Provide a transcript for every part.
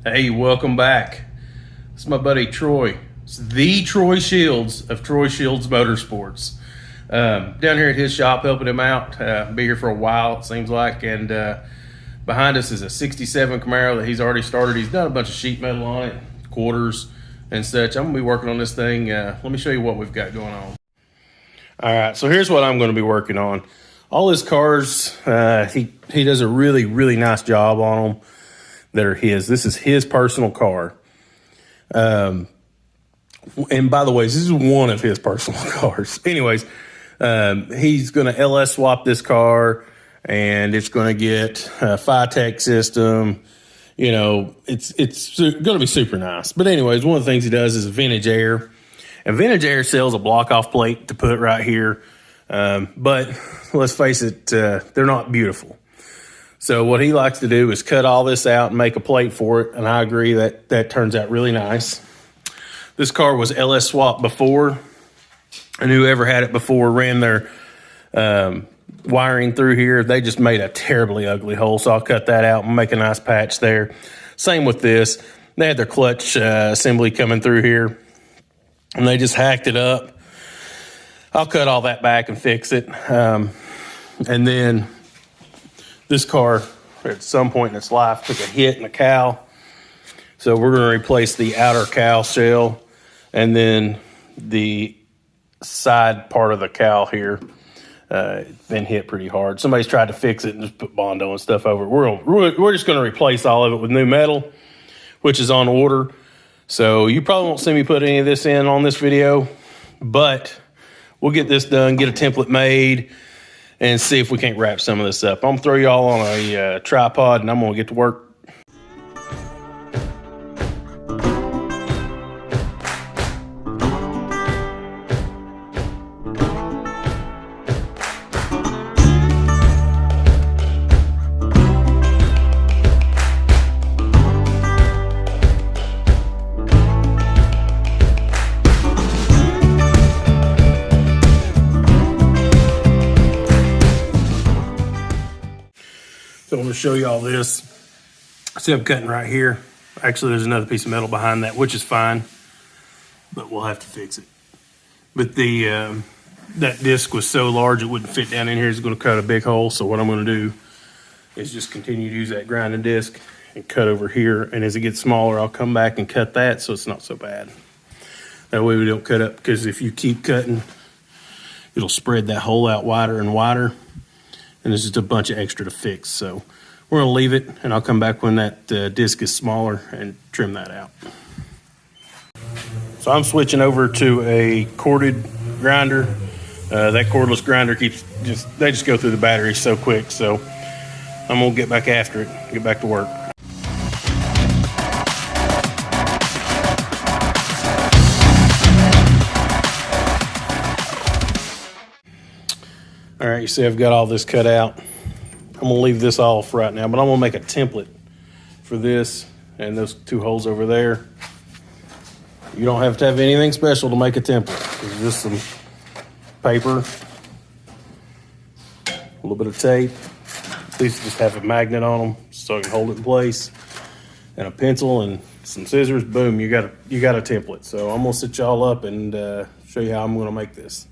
Hey, welcome back. This is my buddy Troy. It's the Troy Shields of Troy Shields Motorsports. Down here at his shop helping him out. Be here for a while, it seems like. And behind us is a 67 Camaro that he's already started. He's done a bunch of sheet metal on it, quarters and such. I'm going to be working on this thing. Let me show you what we've got going on. All right, so here's what I'm going to be working on. All his cars, he does a really nice job on them. That are his. This is his personal car. And by the way, this is one of his personal cars. Anyways, he's going to LS swap this car, and it's going to get a FiTech system. You know, it's going to be super nice. But anyways, one of the things he does is vintage air. And vintage air sells a block-off plate to put right here. But let's face it, they're not beautiful. So what he likes to do is cut all this out and make a plate for it, and I agree that turns out really nice. This car was LS swapped before, and whoever had it before ran their wiring through here. They just made a terribly ugly hole, so I'll cut that out and make a nice patch there. Same with this. They had their clutch assembly coming through here, and they just hacked it up. I'll cut all that back and fix it. And then this car, at some point in its life, took a hit in the cowl. So we're going to replace the outer cowl shell, and then the side part of the cowl here been hit pretty hard. Somebody's tried to fix it and just put Bondo and stuff over it. We're just going to replace all of it with new metal, which is on order. So you probably won't see me put any of this in on this video, but we'll get this done, get a template made, and see if we can't wrap some of this up. I'm gonna throw y'all on a tripod, and I'm gonna get to work. So I'm going to show you all this. See, I'm cutting right here. Actually, there's another piece of metal behind that, which is fine, but we'll have to fix it. But the that disc was so large it wouldn't fit down in here. It's going to cut a big hole. So what I'm going to do is just continue to use that grinding disc and cut over here. And as it gets smaller, I'll come back and cut that so it's not so bad. That way we don't cut up, because if you keep cutting, it'll spread that hole out wider and wider. And there's just a bunch of extra to fix. So we're going to leave it, and I'll come back when that disc is smaller and trim that out. So I'm switching over to a corded grinder. That cordless grinder they just go through the battery so quick. So I'm going to get back after it, get back to work. All right, you see I've got all this cut out. I'm gonna leave this off right now, but I'm gonna make a template for this and those two holes over there. You don't have to have anything special to make a template. It's just some paper, a little bit of tape. These just have a magnet on them so I can hold it in place, and a pencil and some scissors. Boom, you got a template. So I'm gonna set y'all up and show you how I'm gonna make this.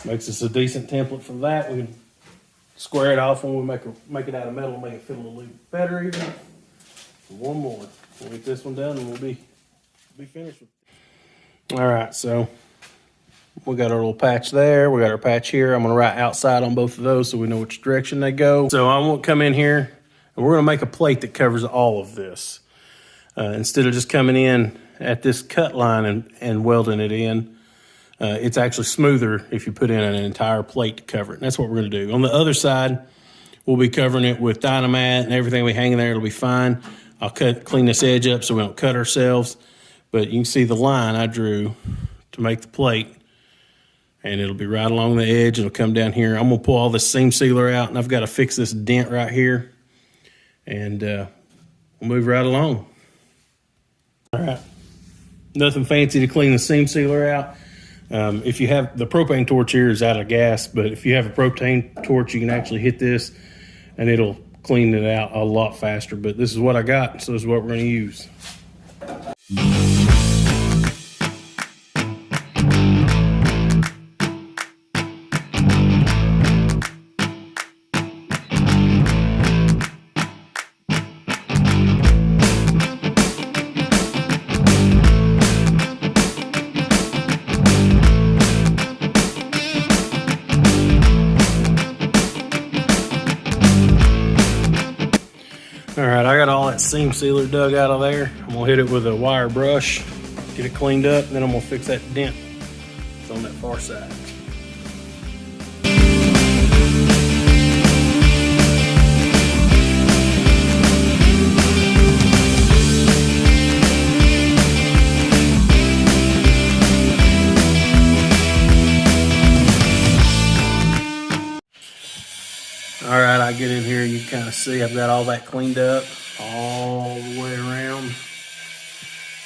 Makes us a decent template for that. We can square it off when we make it out of metal, make it feel a little better even. One more. We'll get this one done and we'll be finished with it. All right, so we got our little patch there. We got our patch here. I'm gonna write outside on both of those so we know which direction they go. So I'm gonna come in here and we're gonna make a plate that covers all of this. Instead of just coming in at this cut line and welding it in, it's actually smoother if you put in an entire plate to cover it. And that's what we're going to do. On the other side, we'll be covering it with Dynamat and everything we hang in there. It'll be fine. I'll clean this edge up so we don't cut ourselves. But you can see the line I drew to make the plate and it'll be right along the edge. It'll come down here. I'm gonna pull all this seam sealer out, and I've got to fix this dent right here, and we'll move right along. All right, nothing fancy to clean the seam sealer out. If you have the propane torch here is out of gas, but if you have a propane torch, you can actually hit this and it'll clean it out a lot faster. But this is what I got, so this is what we're going to use. All right, I got all that seam sealer dug out of there. I'm gonna hit it with a wire brush, get it cleaned up, and then I'm gonna fix that dent that's on that far side. All right, I get in here, you kind of see I've got all that cleaned up all the way around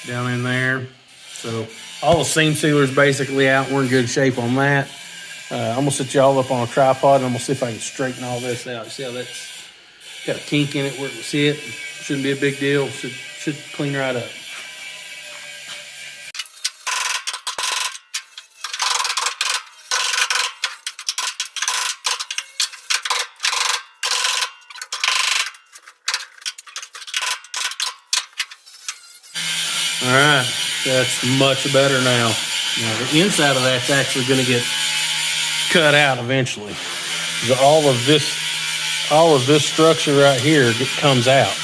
down in there. So all the seam sealer's basically out. We're in good shape on that. I'm gonna set you all up on a tripod and I'm gonna see if I can straighten all this out. See how that's got a kink in it where it was hit? Shouldn't be a big deal. Should clean right up. All right, that's much better now. Now the inside of that's actually going to get cut out eventually. All of this structure right here comes out.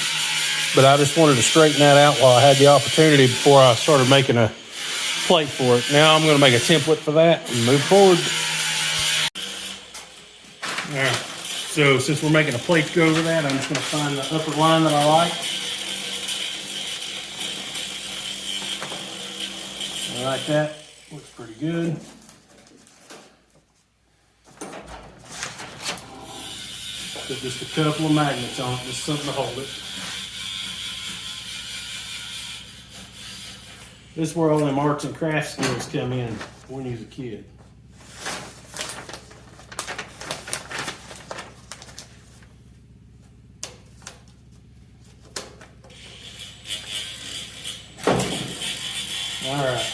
But I just wanted to straighten that out while I had the opportunity before I started making a plate for it. Now I'm going to make a template for that and move forward. All right, so since we're making a plate to go over that, I'm just going to find the upper line that I like. I like that, looks pretty good. Put just a couple of magnets on it, just something to hold it. This is where all them arts and crafts skills come in when he was a kid. All right.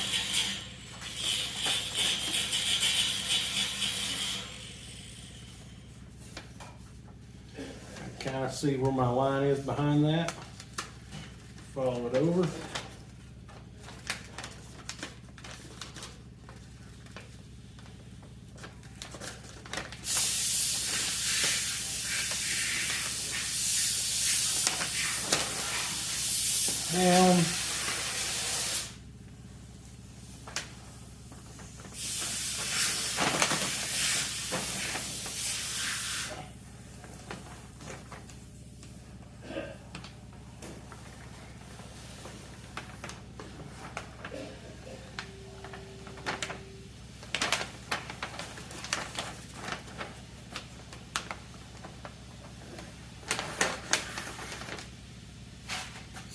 Kind of see where my line is behind that. Follow it over. Down.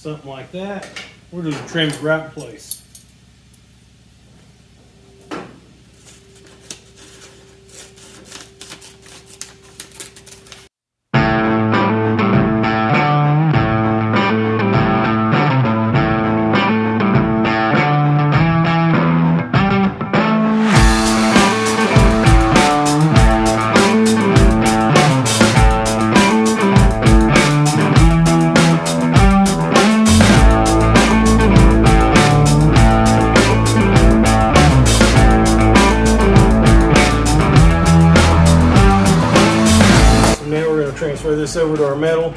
Something like that. We're just trim it right in place. Transfer this over to our metal.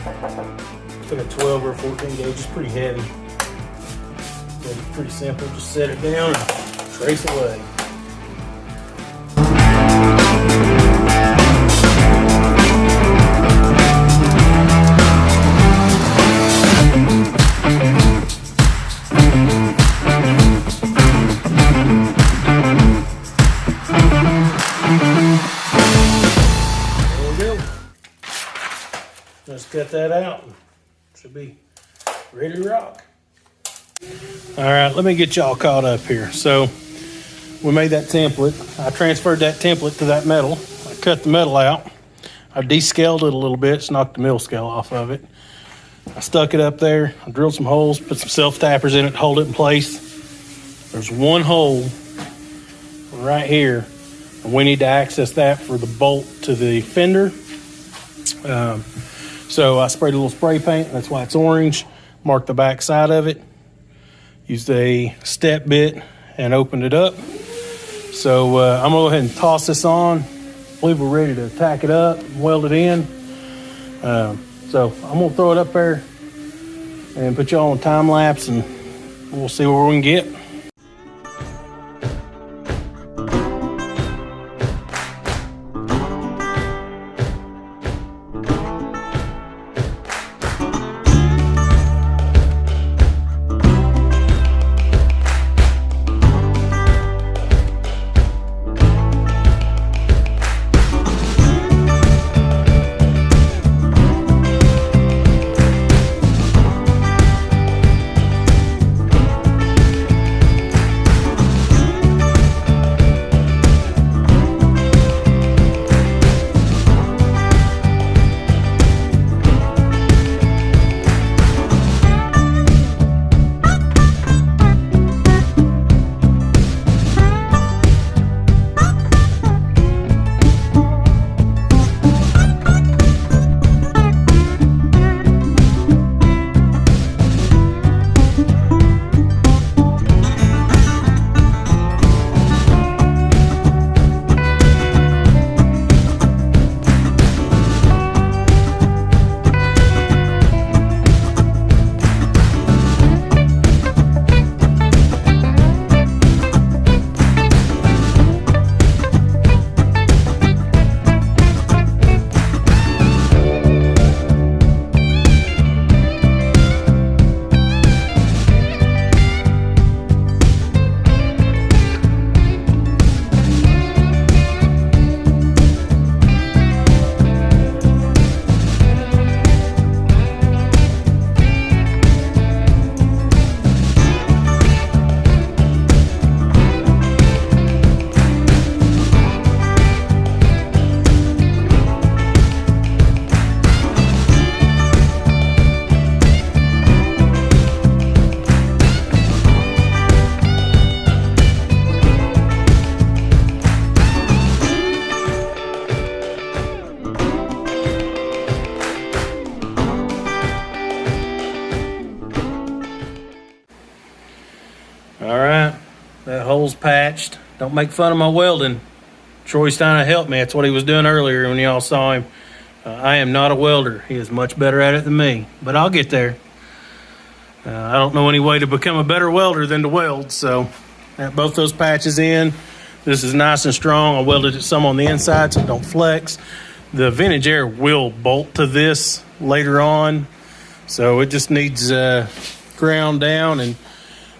It's like a 12 or a 14 gauge. It's pretty heavy. But it's pretty simple. Just set it down and trace away. cut that out. Should be ready to rock. All right, let me get y'all caught up here. So we made that template. I transferred that template to that metal. I cut the metal out. I descaled it a little bit, just knocked the mill scale off of it. I stuck it up there. I drilled some holes, put some self-tappers in it to hold it in place. There's one hole right here, and we need to access that for the bolt to the fender. So I sprayed a little spray paint. That's why it's orange. Marked the back side of it. Used a step bit and opened it up. So I'm gonna go ahead and toss this on. I believe we're ready to tack it up and weld it in. So I'm gonna throw it up there and put y'all on time lapse, and we'll see where we can get. All right, that hole's patched. Don't make fun of my welding. Troy's trying to help me. That's what he was doing earlier when y'all saw him. I am not a welder. He is much better at it than me, but I'll get there. I don't know any way to become a better welder than to weld, so got both those patches in. This is nice and strong. I welded it some on the inside so it don't flex. The vintage air will bolt to this later on, so it just needs ground down, and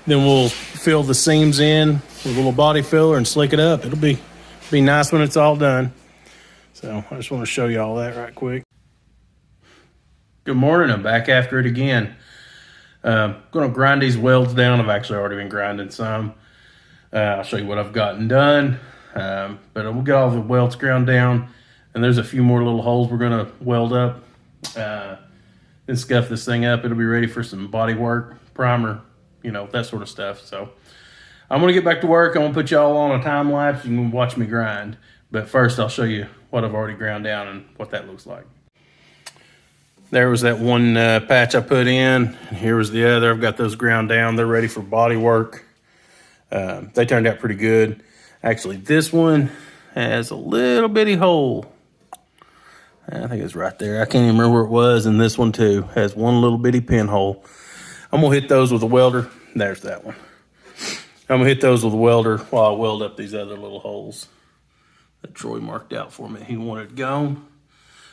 then we'll fill the seams in with a little body filler and slick it up. It'll be nice when it's all done. So I just want to show you all that right quick. Good morning. I'm back after it again. Going to grind these welds down. I've actually already been grinding some. I'll show you what I've gotten done. But we'll get all the welds ground down. And there's a few more little holes we're going to weld up. Then scuff this thing up. It'll be ready for some body work, primer, you know, that sort of stuff. So I'm going to get back to work. I'm going to put y'all on a time lapse. You can watch me grind. But first, I'll show you what I've already ground down and what that looks like. There was that one patch I put in, and here was the other. I've got those ground down. They're ready for body work. They turned out pretty good. Actually, this one has a little bitty hole. I think it's right there. I can't even remember where it was. And this one, too, has one little bitty pinhole. I'm going to hit those with a welder. There's that one. I'm going to hit those with a welder while I weld up these other little holes that Troy marked out for me. He wanted gone.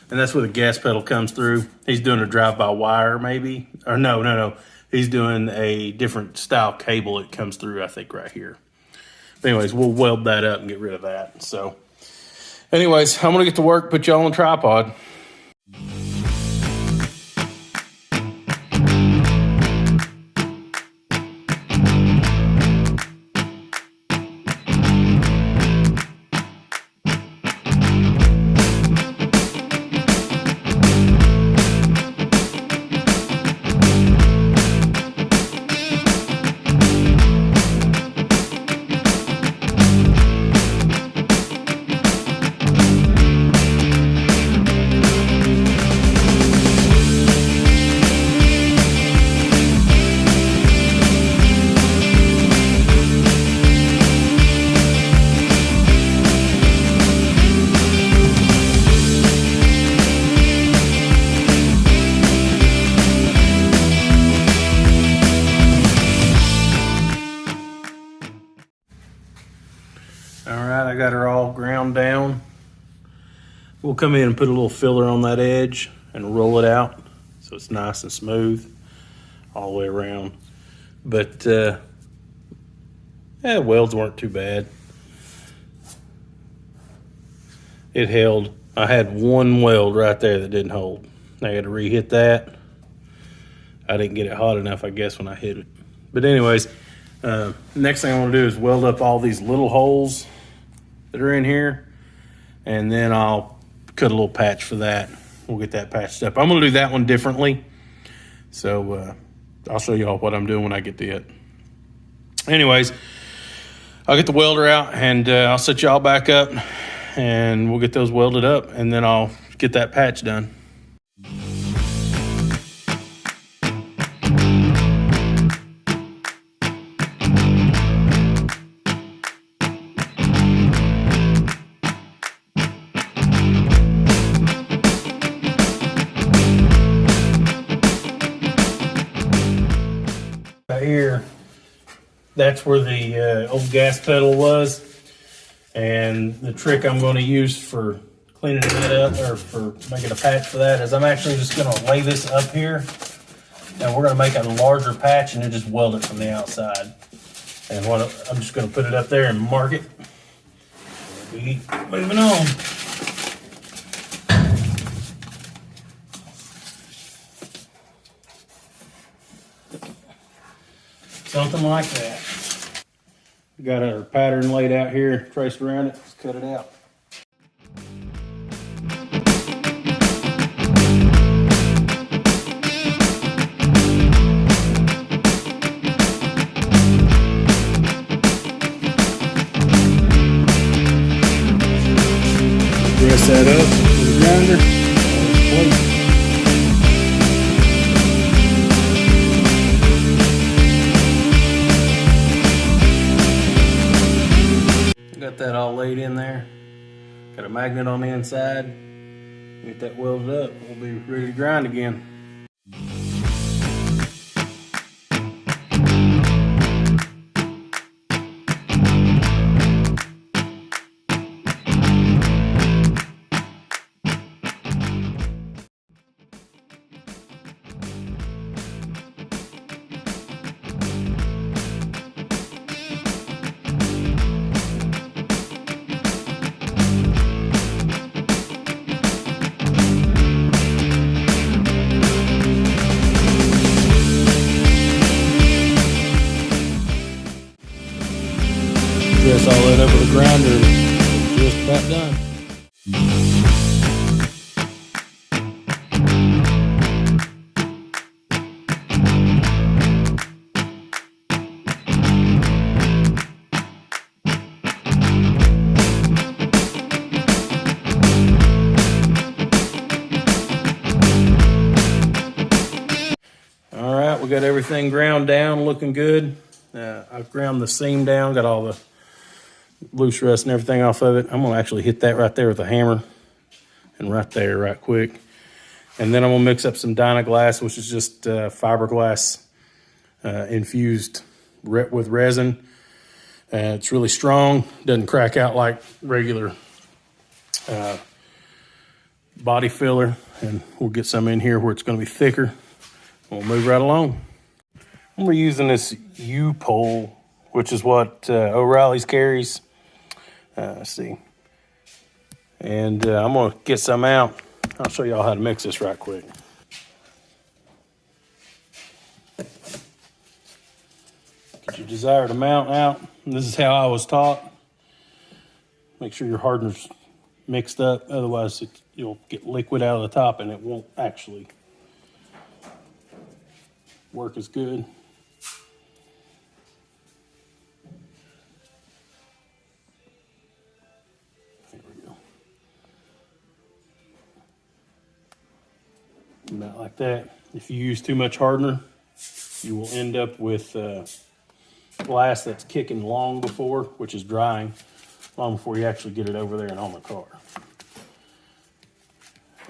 And that's where the gas pedal comes through. He's doing a drive-by-wire, maybe. Or no. He's doing a different style cable that comes through, I think, right here. But anyways, we'll weld that up and get rid of that. So anyways, I'm going to get to work, put y'all on tripod. I got her all ground down. We'll come in and put a little filler on that edge and roll it out so it's nice and smooth all the way around. But welds weren't too bad. It held. I had one weld right there that didn't hold. I had to re-hit that. I didn't get it hot enough, I guess, when I hit it. But anyways, next thing I want to do is weld up all these little holes that are in here, and then I'll cut a little patch for that. We'll get that patched up. I'm going to do that one differently, so I'll show y'all what I'm doing when I get to it. Anyways, I'll get the welder out, and I'll set y'all back up, and we'll get those welded up, and then I'll get that patch done. Right here, that's where the old gas pedal was. And the trick I'm going to use for cleaning that up, or for making a patch for that, is I'm actually just going to lay this up here. Now we're going to make a larger patch and then just weld it from the outside. And I'm just going to put it up there and mark it. We'll be moving on. Something like that. We got our pattern laid out here, traced around it. Let's cut it out. Press that up with the grinder. Got that all laid in there. Got a magnet on the inside. Get that welded up. We'll be ready to grind again. Press all that over the grinder, just about done. All right, we got everything ground down, looking good. I've ground the seam down, got all the loose rust and everything off of it. I'm gonna actually hit that right there with a hammer, and right there, right quick. And then I'm gonna mix up some Dynaglass, which is just fiberglass infused with resin. It's really strong, doesn't crack out like regular body filler. And we'll get some in here where it's gonna be thicker. We'll move right along. We're using this U-pole, which is what O'Reilly's carries. Let's see. And I'm going to get some out. I'll show y'all how to mix this right quick. Get your desired amount out. And this is how I was taught. Make sure your hardener's mixed up. Otherwise, you'll get liquid out of the top and it won't actually work as good. About like that. If you use too much hardener, you will end up with glass that's kicking long before, which is drying, long before you actually get it over there and on the car.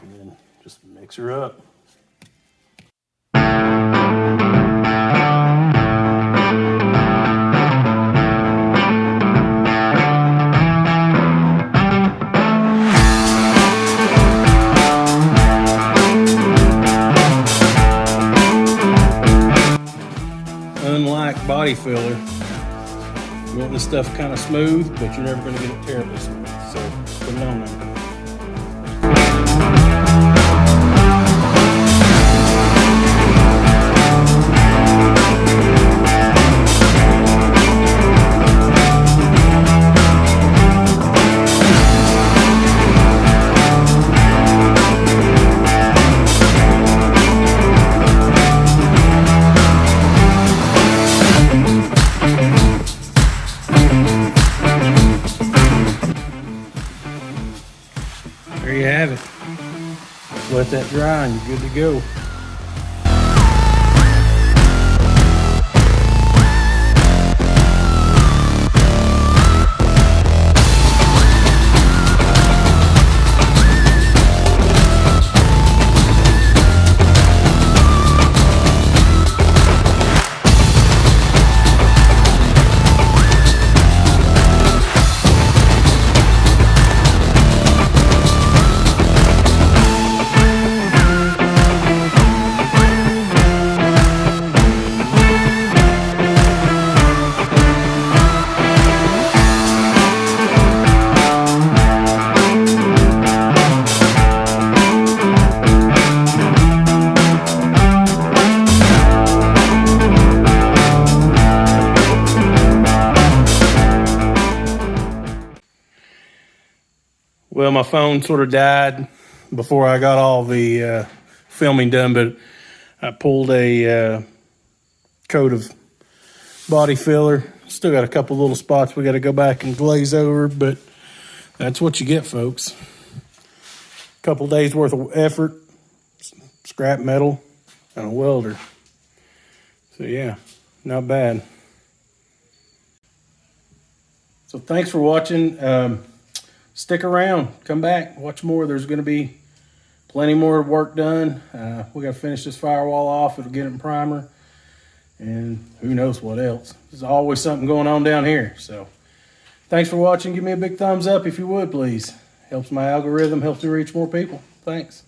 And then just mix her up. like body filler. You want this stuff kind of smooth, but you're never going to get it terribly smooth. So put it on there. There you have it. Let that dry and you're good to go. Well, my phone sort of died before I got all the filming done, but I pulled a coat of body filler. Still got a couple little spots we got to go back and glaze over, but that's what you get, folks. A couple days worth of effort, scrap metal, and a welder. So yeah, not bad. So thanks for watching. Stick around, come back, watch more. There's going to be plenty more work done. We got to finish this firewall off. It'll get it in primer, and who knows what else. There's always something going on down here. So thanks for watching. Give me a big thumbs up if you would, please. Helps my algorithm, helps me reach more people. Thanks.